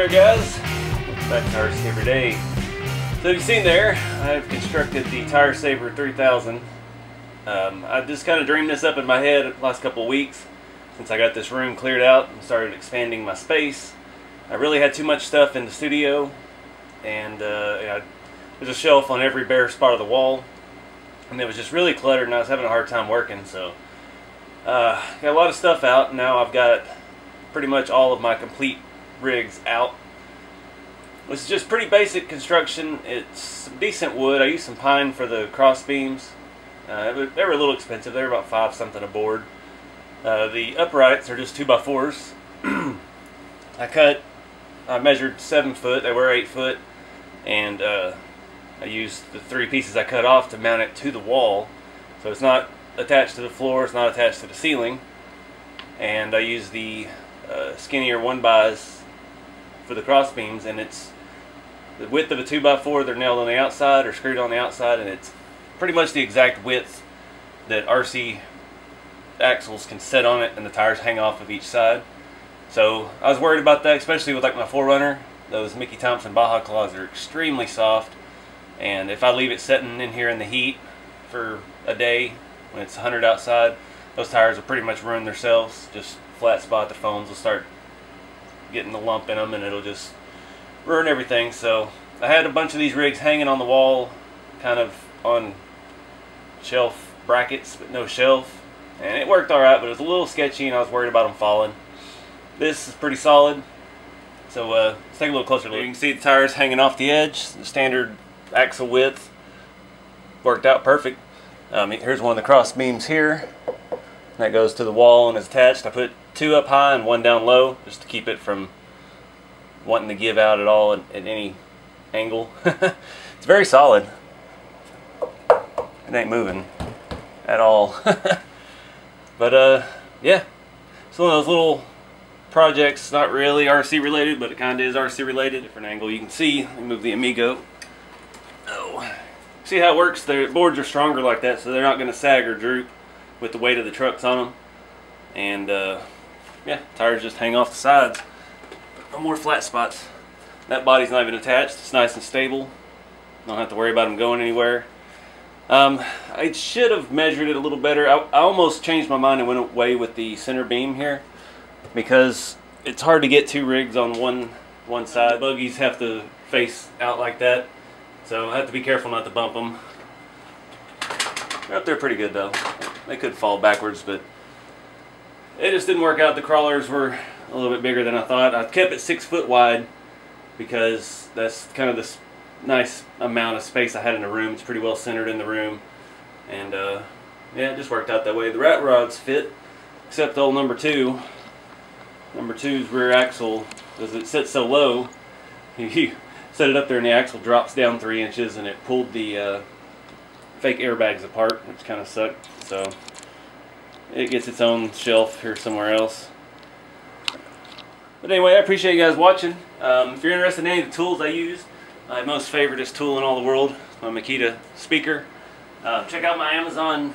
there, guys? Back to Tires Every Day. So you've seen there, I've constructed the Tire Saver 3000. I just kind of dreamed this up in my head the last couple of weeks since I got this room cleared out and started expanding my space. I really had too much stuff in the studio, and there's a shelf on every bare spot of the wall, and it was just really cluttered, and I was having a hard time working. So got a lot of stuff out. Now I've got pretty much all of my complete rigs out. This is just pretty basic construction. It's some decent wood. I used some pine for the cross beams. They were a little expensive. They were about $5 something a board. The uprights are just 2x4s. I measured 7 foot. They were 8 foot, and I used the 3 pieces I cut off to mount it to the wall. So it's not attached to the floor. It's not attached to the ceiling. And I used the skinnier 1x for the cross beams, and it's the width of a 2x4. They're nailed on the outside or screwed on the outside, and it's pretty much the exact width that RC axles can set on it, and the tires hang off of each side. So I was worried about that, especially with like my 4Runner. Those Mickey Thompson Baja Claws are extremely soft, and if I leave it sitting in here in the heat for a day when it's 100 outside, those tires will pretty much ruin themselves. Just flat spot, the foams will start getting the lump in them, and it'll just ruin everything. So I had a bunch of these rigs hanging on the wall, kind of on shelf brackets but no shelf, and it worked alright, but it was a little sketchy and I was worried about them falling. This is pretty solid, so let's take a little closer look. You can see the tires hanging off the edge. The standard axle width worked out perfect. Here's one of the cross beams here. That goes to the wall and is attached. I put 2 up high and 1 down low just to keep it from wanting to give out at all at any angle. It's very solid. It ain't moving at all. But yeah, it's one of those little projects, not really RC related, but it kind of is RC related. Different angle you can see. Let me move the Amigo. Oh, see how it works? The boards are stronger like that, so they're not going to sag or droop with the weight of the trucks on them. And yeah, tires just hang off the sides. No more flat spots. That body's not even attached. It's nice and stable. Don't have to worry about them going anywhere. I should have measured it a little better. I almost changed my mind and went away with the center beam here, because it's hard to get 2 rigs on one side. The buggies have to face out like that, so I have to be careful not to bump them. They're up there pretty good though. They could fall backwards, but it just didn't work out. The crawlers were a little bit bigger than I thought. I kept it 6 foot wide because that's kind of this nice amount of space I had in the room. It's pretty well centered in the room, and yeah, it just worked out that way. The rat rods fit, except old number 2. Number 2's rear axle, because it sits so low, you set it up there and the axle drops down 3 inches, and it pulled the fake airbags apart, which kind of sucked. So it gets its own shelf here somewhere else. But anyway, I appreciate you guys watching. If you're interested in any of the tools I use, my most favoriteest tool in all the world, my Makita speaker. Check out my Amazon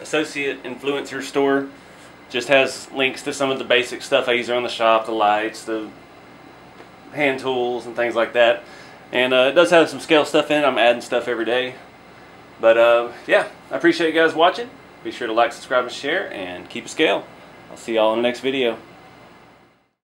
Associate Influencer store. Just has links to some of the basic stuff I use around the shop, the lights, the hand tools, and things like that. And it does have some scale stuff in it. I'm adding stuff every day. But yeah, I appreciate you guys watching. Be sure to like, subscribe, and share, and keep a scale. I'll see y'all in the next video.